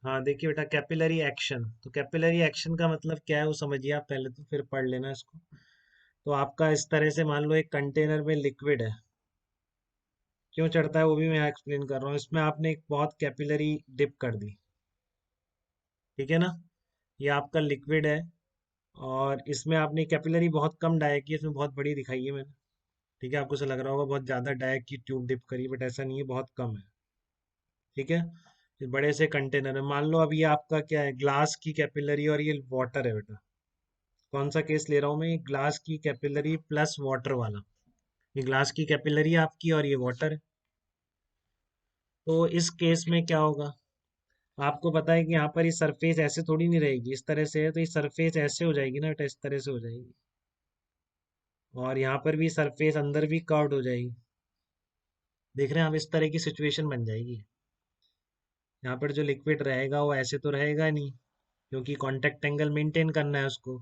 हाँ देखिए बेटा, कैपिलरी एक्शन, तो कैपिलरी एक्शन का मतलब क्या है वो समझिए आप पहले, तो फिर पढ़ लेना इसको। तो आपका इस तरह से मान लो एक कंटेनर में लिक्विड है, क्यों चढ़ता है वो भी मैं एक्सप्लेन कर रहा हूँ। इसमें आपने एक बहुत कैपिलरी डिप कर दी, ठीक है ना। ये आपका लिक्विड है, और इसमें आपने कैपिलरी बहुत कम डाया की है, इसमें बहुत बड़ी दिखाई है मैंने। ठीक है, आपको ऐसा लग रहा होगा बहुत ज्यादा डाया की ट्यूब डिप करी, बट ऐसा नहीं है, बहुत कम है। ठीक है, ये बड़े से कंटेनर है, मान लो अब ये आपका क्या है, ग्लास की कैपिलरी और ये वाटर है बेटा। कौन सा केस ले रहा हूँ मैं, ये ग्लास की कैपिलरी प्लस वाटर वाला। ये ग्लास की कैपिलरी आपकी और ये वाटर है। तो इस केस में क्या होगा, आपको पता है कि यहाँ पर ये सरफेस ऐसे थोड़ी नहीं रहेगी, इस तरह से है, तो ये सरफेस ऐसे हो जाएगी ना बेटा, इस तरह से हो जाएगी। और यहाँ पर भी सरफेस अंदर भी कर्व्ड हो जाएगी। देख रहे हैं आप, इस तरह की सिचुएशन बन जाएगी। यहाँ पर जो लिक्विड रहेगा वो ऐसे तो रहेगा नहीं, क्योंकि कांटेक्ट एंगल मेंटेन करना है उसको।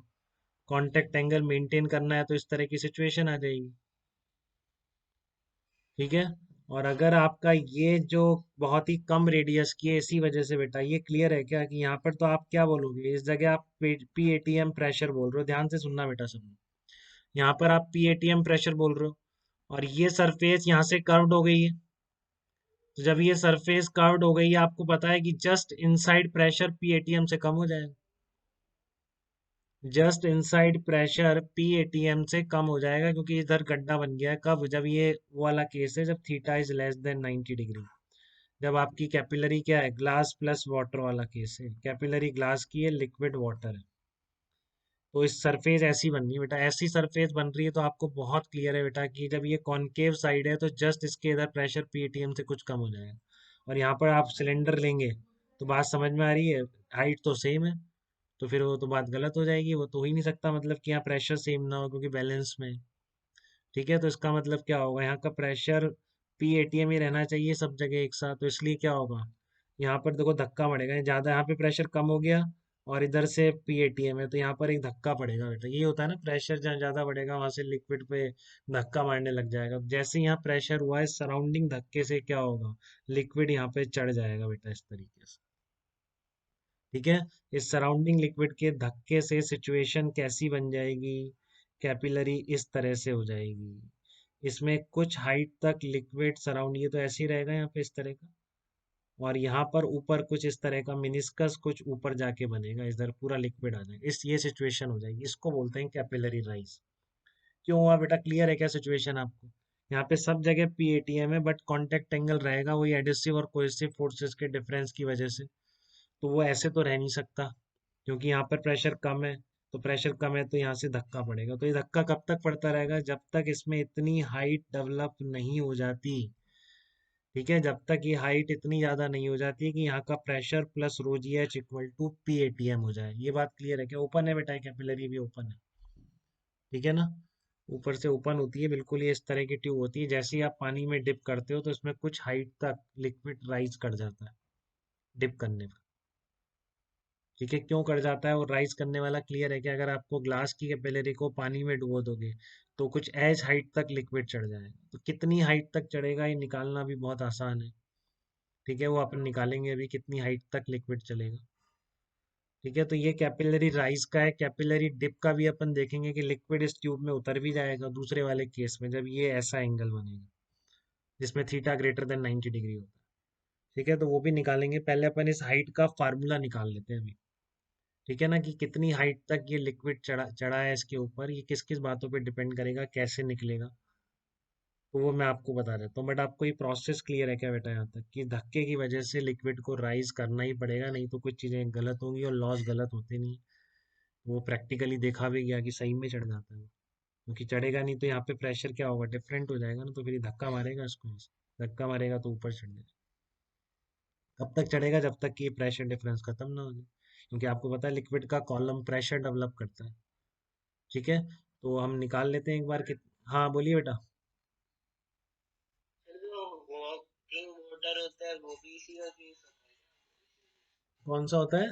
कांटेक्ट एंगल मेंटेन करना है तो इस तरह की सिचुएशन आ जाएगी। ठीक है, और अगर आपका ये जो बहुत ही कम रेडियस की है, इसी वजह से बेटा ये क्लियर है क्या, कि यहाँ पर तो आप क्या बोलोगे, इस जगह आप पीएटीएम प्रेशर बोल रहे हो, ध्यान से सुनना बेटा सब। यहाँ पर आप पीएटीएम प्रेशर बोल रहे हो, और ये सरफेस यहाँ से कर्व्ड हो गई है। तो जब ये सरफेस कर्व्ड हो गई है, आपको पता है कि जस्ट इनसाइड प्रेशर पीएटीएम से कम हो जाएगा। जस्ट इनसाइड प्रेशर पीएटीएम से कम हो जाएगा, क्योंकि इधर गड्ढा बन गया है। कब, जब ये वो वाला केस है, जब theta is less than 90 degree. जब आपकी कैपिलरी क्या है, ग्लास प्लस वाटर वाला केस है, कैपिलरी ग्लास की है, लिक्विड वाटर है। तो इस सरफेस ऐसी बन रही है बेटा, ऐसी सरफेस बन रही है, तो आपको बहुत क्लियर है बेटा कि जब ये कॉनकेव साइड है, तो जस्ट इसके इधर प्रेशर पीएटीएम से कुछ कम हो जाएगा। और यहाँ पर आप सिलेंडर लेंगे, तो बात समझ में आ रही है, हाइट तो सेम है, तो फिर वो तो बात गलत हो जाएगी, वो तो हो ही नहीं सकता, मतलब कि यहाँ प्रेशर सेम ना हो, क्योंकि बैलेंस में है। ठीक है, तो इसका मतलब क्या होगा, यहाँ का प्रेशर पीएटीएम ही रहना चाहिए सब जगह एक साथ, तो इसलिए क्या होगा, यहाँ पर देखो धक्का पड़ेगा, ज्यादा यहाँ पे प्रेशर कम हो गया, और इधर से पीएटीएम है, तो यहाँ पर एक धक्का पड़ेगा बेटा। ये होता है ना, प्रेशर जहाँ ज्यादा बढ़ेगा वहां से लिक्विड पे धक्का मारने लग जाएगा। जैसे ही यहाँ प्रेशर हुआ है, सराउंडिंग धक्के से क्या होगा, लिक्विड यहाँ पे चढ़ जाएगा बेटा, इस तरीके से। ठीक है, इस सराउंडिंग लिक्विड के धक्के से सिचुएशन कैसी बन जाएगी, कैपिलरी इस तरह से हो जाएगी। इसमें कुछ हाइट तक लिक्विड सराउंड, ये तो ऐसे ही रहेगा यहाँ पे इस तरह का, और यहाँ पर ऊपर कुछ इस तरह का मिनिस्कस कुछ ऊपर जाके बनेगा, इधर पूरा लिक्विड आ जाएगा, इस ये सिचुएशन हो जाएगी, इसको बोलते हैं कैपिलरी राइज। क्यों हुआ बेटा, क्लियर है क्या सिचुएशन आपको। यहाँ पे सब जगह पीएटीएम है, बट कांटेक्ट एंगल रहेगा वही एडिसिव और कोएसिव फोर्सेस के डिफरेंस की वजह से। तो वो ऐसे तो रह नहीं सकता, क्योंकि यहाँ पर प्रेशर कम है। तो प्रेशर कम है तो यहाँ से धक्का पड़ेगा, तो ये धक्का कब तक पड़ता रहेगा, जब तक इसमें इतनी हाइट डेवलप नहीं हो जाती। ठीक है, जब तक ये हाइट इतनी ज्यादा नहीं हो जाती कि यहाँ का pressure plus rho G H equal to P A T M हो जाए। ये बात क्लियर है क्या, ओपन है बेटा, कैपिलरी भी ओपन है। ठीक है ना, ऊपर से ओपन होती है बिल्कुल, ये इस तरह की ट्यूब होती है, जैसे ही आप पानी में डिप करते हो तो इसमें कुछ हाइट तक लिक्विड राइज कर जाता है डिप करने पर। ठीक है, क्यों कर जाता है, और राइज करने वाला क्लियर है कि अगर आपको ग्लास की कैपिलरी को पानी में डुबो दोगे, तो कुछ एज हाइट तक लिक्विड चढ़ जाएगा। तो कितनी हाइट तक चढ़ेगा ये निकालना भी बहुत आसान है। ठीक है, वो अपन निकालेंगे अभी, कितनी हाइट तक लिक्विड चलेगा। ठीक है, तो ये कैपिलरी राइज का है। कैपिलरी डिप का भी अपन देखेंगे कि लिक्विड इस ट्यूब में उतर भी जाएगा दूसरे वाले केस में, जब ये ऐसा एंगल बनेगा जिसमें थीटा ग्रेटर देन 90 डिग्री होता है। ठीक है, तो वो भी निकालेंगे, पहले अपन इस हाइट का फार्मूला निकाल लेते हैं अभी। ठीक है ना, कि कितनी हाइट तक ये लिक्विड चढ़ा चढ़ा है इसके ऊपर, ये किस किस बातों पे डिपेंड करेगा, कैसे निकलेगा, तो वो मैं आपको बता देता हूँ। बट आपको ये प्रोसेस क्लियर है क्या बेटा, यहाँ तक कि धक्के की वजह से लिक्विड को राइज करना ही पड़ेगा, नहीं तो कुछ चीज़ें गलत होंगी और लॉस गलत होते नहीं। वो प्रैक्टिकली देखा भी गया कि सही में चढ़ जाता है वो। क्योंकि चढ़ेगा नहीं तो यहाँ पे प्रेशर क्या होगा, डिफरेंट हो जाएगा ना, तो फिर ये धक्का मारेगा इसको ऐसे। धक्का मारेगा तो ऊपर चढ़ जाएगा। कब तक चढ़ेगा, जब तक कि ये प्रेशर डिफरेंस खत्म ना हो जाए, क्योंकि आपको पता है लिक्विड का कॉलम प्रेशर डेवलप करता है। ठीक है, तो हम निकाल लेते हैं एक बार कि, हाँ बोलिए बेटा। फिर जो वॉकिंग वाटर होता है वो भी इसी का केस होता है। कौन सा होता है।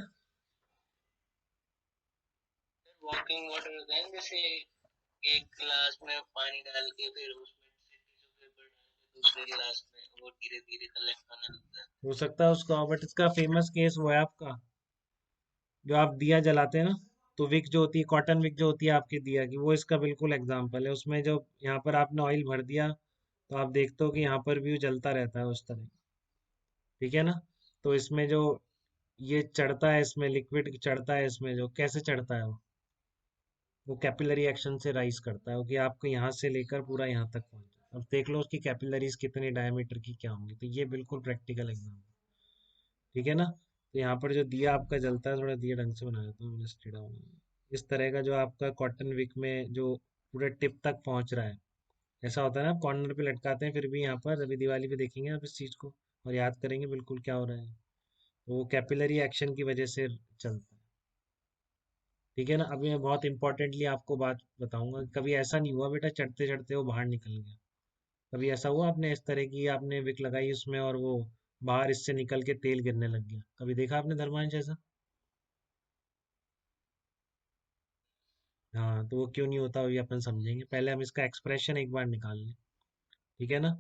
फिर वॉकिंग वाटर होता है ना, जैसे एक गिलास में पानी डाल के फिर उसमें से टिश्यू पेपर डाल के दूसरे गिलास में वो धीरे धीरे कलेक्ट होने लगता है। हो सकता है उसका, बट इसका फेमस केस वो है आपका, जो आप दिया जलाते हैं ना, तो विक जो होती है, कॉटन विक जो होती है आपकी दिया की, वो इसका बिल्कुल एग्जाम्पल है। उसमें जो यहाँ पर आपने ऑयल भर दिया, तो आप देखते हो कि यहाँ पर भी वो जलता रहता है उस तरह। ठीक है ना? तो इसमें जो ये चढ़ता है, इसमें लिक्विड चढ़ता है, इसमें जो कैसे चढ़ता है वो कैपिलरी एक्शन से राइज करता है, वो कि आपको यहाँ से लेकर पूरा यहाँ तक पहुंचे। अब देख लो उसकी कैपिलरीज कितने डायमीटर की क्या होंगी, तो ये बिल्कुल प्रैक्टिकल एग्जाम्पल। ठीक है ना? तो यहाँ पर जो दिया आपका जलता है, थोड़ा दिया ढंग से बनाया था मैंने, टेढ़ा बनाया। इस तरह का जो आपका कॉटन विक में जो पूरे टिप तक पहुंच रहा है, ऐसा होता है ना, कॉर्नर पे लटकाते हैं, फिर भी यहाँ पर अभी दिवाली पे देखेंगे आप इस चीज को और याद करेंगे बिल्कुल क्या हो रहा है। तो वो कैपिलरी एक्शन की वजह से चलता है। ठीक है ना? अभी मैं बहुत इंपॉर्टेंटली आपको बात बताऊंगा, कभी ऐसा नहीं हुआ बेटा चढ़ते चढ़ते वो बाहर निकल गया। कभी ऐसा हुआ आपने इस तरह की आपने विक लगाई उसमें और वो बाहर इससे निकल के तेल गिरने लग गया? कभी देखा आपने धर्मांश ऐसा? हाँ, तो वो क्यों नहीं होता वो ये अपन समझेंगे। पहले हम इसका एक्सप्रेशन एक बार निकाल लें। ठीक है ना?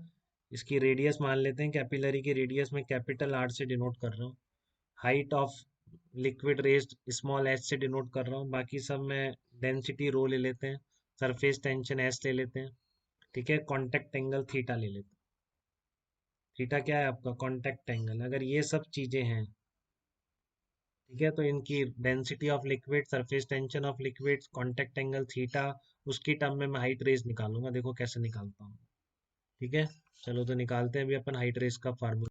इसकी रेडियस मान लेते हैं, कैपिलरी की रेडियस में कैपिटल आर से डिनोट कर रहा हूँ। Height of liquid raised small H से डिनोट कर रहा हूँ। बाकी सब में डेंसिटी रो ले लेते हैं, सरफेस टेंशन एस ले लेते हैं। ठीक है, कॉन्टेक्ट एंगल थीटा ले लेते हैं। थीटा क्या है आपका? Contact angle. अगर ये सब चीजें हैं, ठीक है, तो इनकी density of liquid, surface tension of liquid, contact angle theta, उसकी टर्म में मैं हाइट रेज निकालूंगा। देखो कैसे निकालता हूँ। ठीक है, चलो तो निकालते हैं अभी अपन हाइट रेज का फार्मूला।